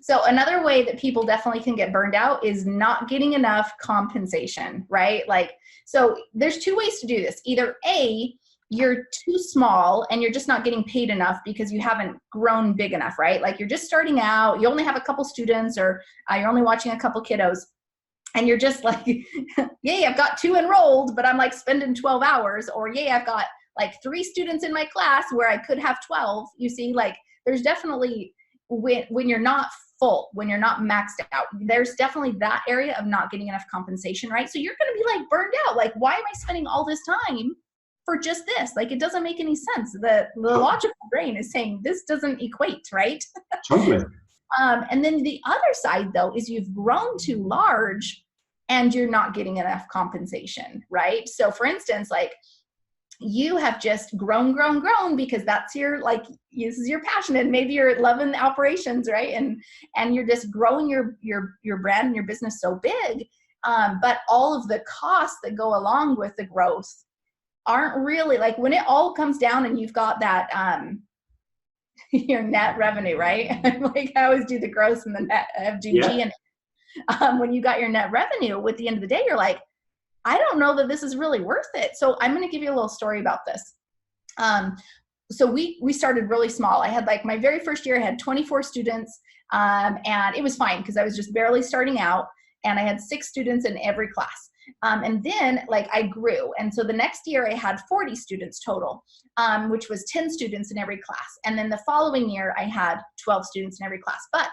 So another way that people definitely can get burned out is not getting enough compensation, right? Like, so there's two ways to do this. Either A, you're too small and you're just not getting paid enough because you haven't grown big enough, right? Like you're just starting out, you only have a couple students, or you're only watching a couple kiddos, and you're just like, yay, I've got 2 enrolled, but I'm like spending 12 hours, or yay, I've got like 3 students in my class where I could have 12. You see, like there's definitely, when you're not full, when you're not maxed out, there's definitely that area of not getting enough compensation, right? So you're going to be like burned out. Like, why am I spending all this time for just this? Like, it doesn't make any sense. The logical brain is saying this doesn't equate, right? Totally. And then the other side, though, is you've grown too large and you're not getting enough compensation, right? So for instance, like you have just grown because that's your, like, this is your passion, and maybe you're loving the operations, right? And you're just growing your brand and your business so big. But all of the costs that go along with the growth aren't really, like, when it all comes down and you've got that, your net revenue, right? Like I always do the gross and the net FGG. And when you got your net revenue, at the end of the day, you're like, I don't know that this is really worth it. So I'm going to give you a little story about this. So we started really small. I had, like, my very first year, I had 24 students, and it was fine because I was just barely starting out, and I had 6 students in every class. And then, like, I grew. And so the next year I had 40 students total, which was 10 students in every class. And then the following year I had 12 students in every class. But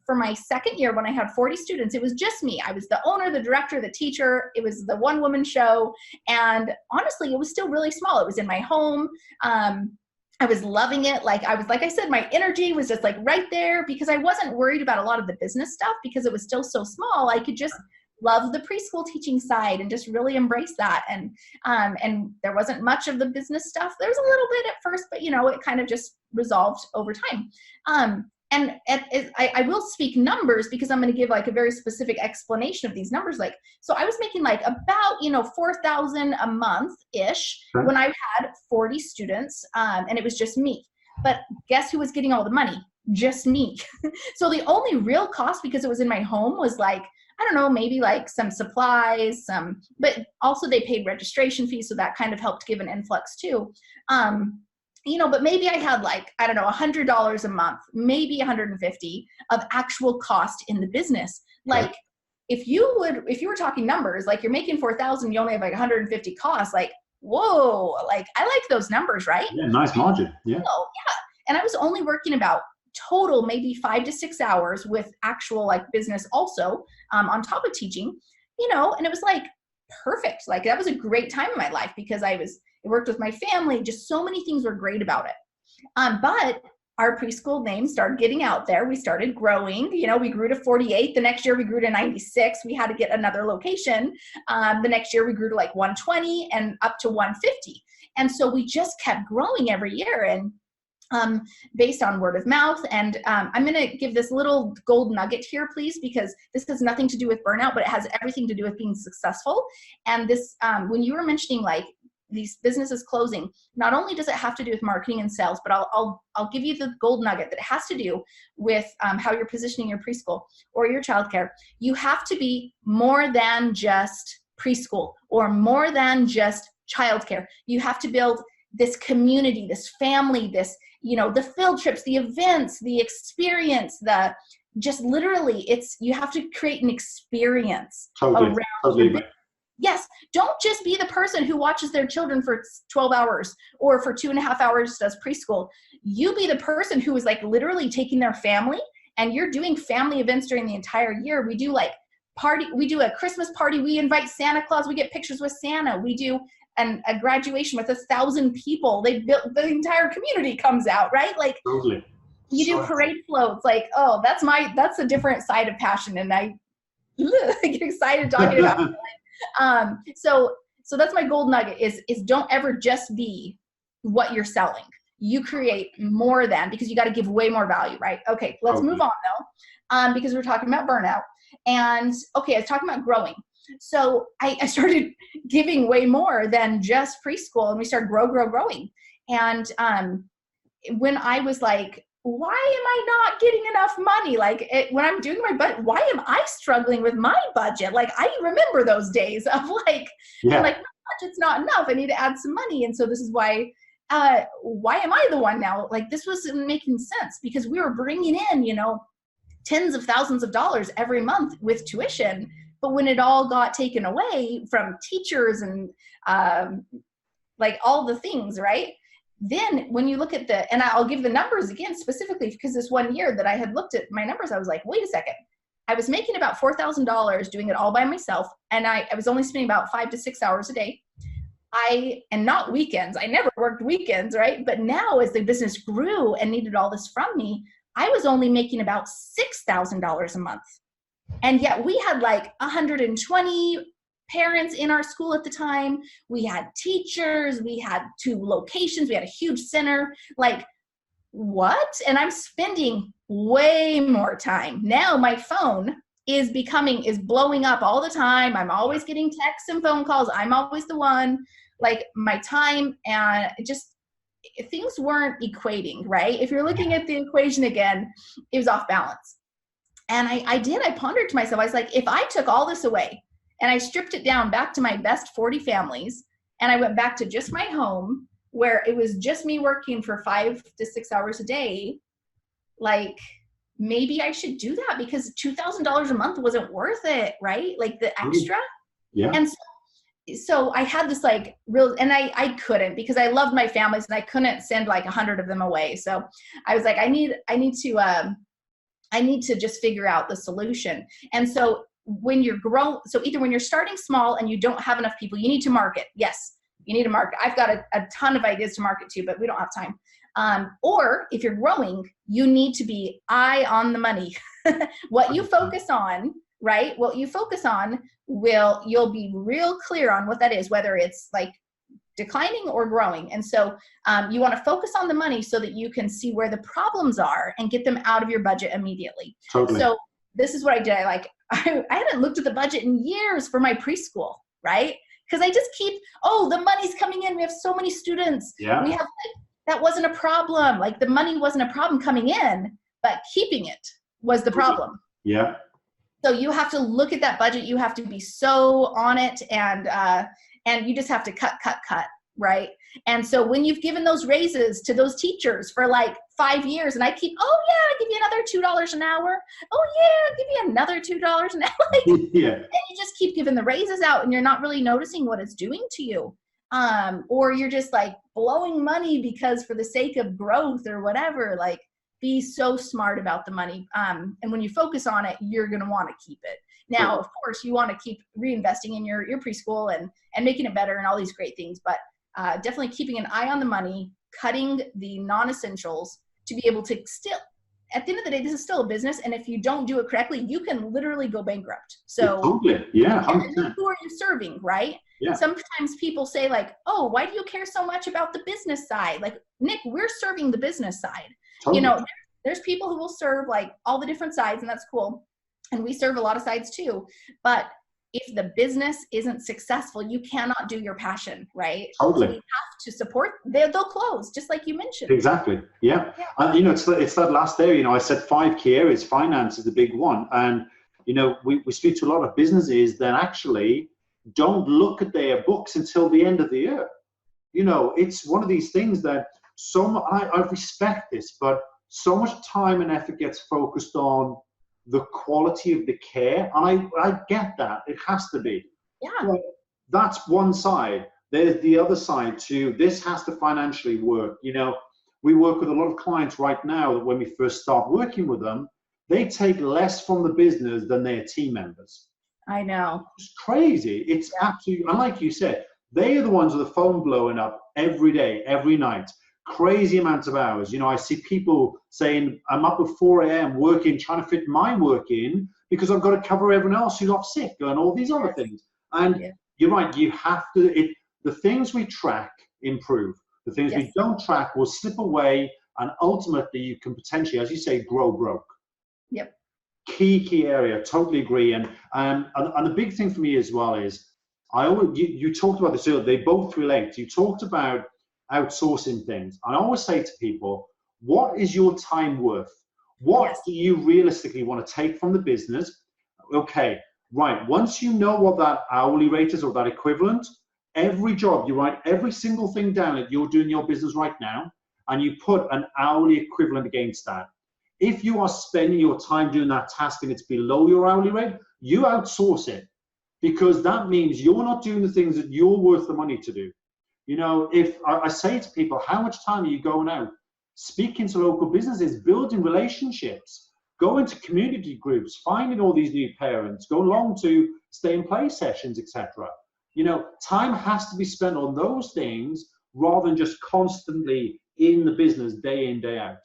for my second year, when I had 40 students, it was just me. I was the owner, the director, the teacher. It was the one-woman show. And honestly, it was still really small. It was in my home. I was loving it. Like I said, my energy was just like right there because I wasn't worried about a lot of the business stuff because it was still so small. I could just love the preschool teaching side and just really embrace that. And there wasn't much of the business stuff. There was a little bit at first, but it kind of just resolved over time. And I will speak numbers because I'm going to give like a very specific explanation of these numbers. Like, so I was making like about, $4,000 a month-ish when I had 40 students, and it was just me. But guess who was getting all the money? Just me. So the only real cost, because it was in my home, was like, I don't know, maybe like some supplies, but also they paid registration fees. So that kind of helped give an influx too. But maybe I had like, I don't know, $100 a month, maybe $150 of actual cost in the business. Like if you were talking numbers, like you're making 4,000, you only have like 150 costs, like, whoa, like I like those numbers, right? Yeah, nice margin. Yeah. Yeah. And I was only working about total maybe 5 to 6 hours with actual like business also on top of teaching, and it was like perfect. Like that was a great time in my life because I worked with my family. Just so many things were great about it. But our preschool name started getting out there. We started growing. We grew to 48. The next year we grew to 96. We had to get another location. The next year we grew to like 120 and up to 150. And so we just kept growing every year. And based on word of mouth. And I'm going to give this little gold nugget here, please, because this has nothing to do with burnout, but it has everything to do with being successful. And this, when you were mentioning like these businesses closing, not only does it have to do with marketing and sales, but I'll give you the gold nugget that it has to do with how you're positioning your preschool or your childcare. You have to be more than just preschool or more than just childcare. You have to build this community, this family, this, the field trips, the events, the experience, just literally you have to create an experience around your business. Yes. Don't just be the person who watches their children for 12 hours or for 2.5 hours does preschool. You be the person who is like literally taking their family and you're doing family events during the entire year. We do like we do a Christmas party. We invite Santa Claus. We get pictures with Santa. We do a graduation with 1,000 people. They built, the entire community comes out, right? Like totally. You do parade floats. Like, oh, that's a different side of passion. And I get excited talking about it. So that's my gold nugget is don't ever just be what you're selling. You create more than, because you got to give way more value, right? Okay, let's move on though, because we're talking about burnout. And okay, I was talking about growing. So I started giving way more than just preschool, and we started growing. And when I was like why am I not getting enough money? Like when I'm doing my budget, why am I struggling with my budget? Like I remember those days of like, I'm like, my budget's not enough. I need to add some money. And so this is why am I the one now? Like this wasn't making sense because we were bringing in, you know, tens of thousands of dollars every month with tuition. But when it all got taken away from teachers and like all the things, right? Then when you look at and I'll give the numbers again specifically because this one year that I had looked at my numbers, I was like, wait a second. I was making about $4,000 doing it all by myself. And I was only spending about 5 to 6 hours a day. And not weekends. I never worked weekends, right? But now as the business grew and needed all this from me, I was only making about $6,000 a month. And yet we had like 120 parents in our school at the time. We had teachers, we had 2 locations, we had a huge center. Like, what? And I'm spending way more time. Now my phone is blowing up all the time. I'm always getting texts and phone calls. I'm always the one. Like my time and things weren't equating, right? If you're looking at the equation again, it was off balance. And I pondered to myself, I was like, if I took all this away, and I stripped it down back to my best 40 families. And I went back to just my home where it was just me working for 5 to 6 hours a day. Like maybe I should do that because $2,000 a month wasn't worth it, right? Like the extra. Yeah. And so I had this like real, and I couldn't because I loved my families and I couldn't send like 100 of them away. So I was like, I need to just figure out the solution. And so when you're either when you're starting small and you don't have enough people, you need to market. Yes, you need to market. I've got a ton of ideas to market to, but we don't have time. Or if you're growing, you need to be eye on the money. What you focus on, right? What you focus on you'll be real clear on what that is, whether it's like declining or growing. And so you want to focus on the money so that you can see where the problems are and get them out of your budget immediately. Totally. So this is what I did. I hadn't looked at the budget in years for my preschool, right? Because I just the money's coming in. We have so many students. Yeah. We have that wasn't a problem. Like the money wasn't a problem coming in, but keeping it was the problem. Yeah. So you have to look at that budget. You have to be so on it, and you just have to cut, right? And so when you've given those raises to those teachers for like 5 years, and I keep, I'll give you another $2 an hour. Oh yeah, I'll give you another $2 an hour. Yeah. And you just keep giving the raises out, and you're not really noticing what it's doing to you. Or you're just like blowing money because for the sake of growth or whatever. Like, be so smart about the money. And when you focus on it, you're going to want to keep it. Now, of course, you want to keep reinvesting in your preschool and making it better and all these great things, but definitely keeping an eye on the money, cutting the non-essentials to be able to still, at the end of the day, this is still a business. And if you don't do it correctly, you can literally go bankrupt. So totally. Yeah. who are you serving, right? Yeah. Sometimes people say like, oh, why do you care so much about the business side? Like, Nick, we're serving the business side. Totally. You know, there's people who will serve like all the different sides, and that's cool. And we serve a lot of sides too. But if the business isn't successful, you cannot do your passion, right? Totally. So we have to support. They'll close, just like you mentioned. Exactly. Yeah. And you know, it's that last area. You know, I said 5 key areas. Finance is the big one. And you know, we speak to a lot of businesses that actually don't look at their books until the end of the year. You know, it's one of these things that I respect this, but so much time and effort gets focused on the quality of the care. And I get that. It has to be. Yeah. But that's one side. There's the other side too. This has to financially work. You know, we work with a lot of clients right now that when we first start working with them, they take less from the business than their team members. I know. It's crazy. It's absolutely, and like you said, they are the ones with the phone blowing up every day, every night. Crazy amounts of hours. You know, I see people saying, I'm up at 4 a.m. working, trying to fit my work in because I've got to cover everyone else who's off sick and all these other things. And you're right, you have to, the things we track improve. The things we don't track will slip away, and ultimately you can potentially, as you say, grow broke. Yep. Key area, totally agree. And the big thing for me as well is, you talked about this earlier, they both relate. You talked about outsourcing things. And I always say to people, what is your time worth? What Yes. do you realistically want to take from the business? Okay, right. Once you know what that hourly rate is or that equivalent, every job, you write every single thing down that you're doing in your business right now, and you put an hourly equivalent against that. If you are spending your time doing that task and it's below your hourly rate, you outsource it, because that means you're not doing the things that you're worth the money to do. You know, if I say to people, how much time are you going out? Speaking to local businesses, building relationships, going to community groups, finding all these new parents, go along to stay in play sessions, etc. You know, time has to be spent on those things rather than just constantly in the business day in, day out.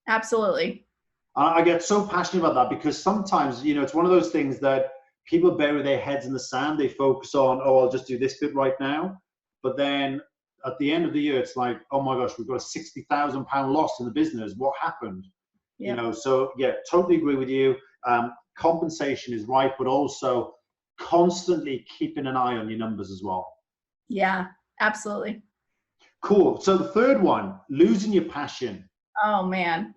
Absolutely. I get so passionate about that because sometimes, you know, it's one of those things that people bury their heads in the sand. They focus on, oh, I'll just do this bit right now. But then at the end of the year, it's like, oh my gosh, we've got a £60,000 loss in the business. What happened? Yep. You know, so yeah, totally agree with you. Compensation is right, but also constantly keeping an eye on your numbers as well. Yeah, absolutely. Cool. So the third one, losing your passion. Oh man.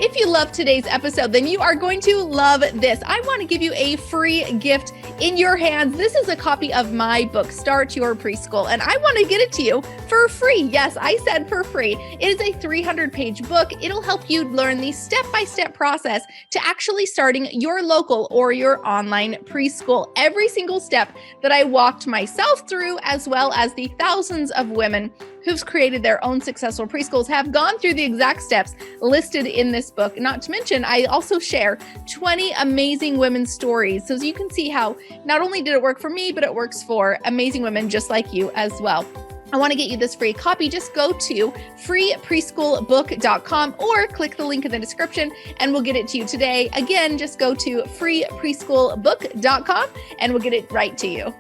If you love today's episode, then you are going to love this. I want to give you a free gift in your hands. This is a copy of my book, Start Your Preschool, and I want to get it to you for free. Yes, I said for free. It is a 300-page book. It'll help you learn the step-by-step process to actually starting your local or your online preschool. Every single step that I walked myself through, as well as the thousands of women who've created their own successful preschools, have gone through the exact steps listed in this book. Not to mention, I also share 20 amazing women's stories. So you can see how not only did it work for me, but it works for amazing women just like you as well. I want to get you this free copy. Just go to freepreschoolbook.com or click the link in the description and we'll get it to you today. Again, just go to freepreschoolbook.com and we'll get it right to you.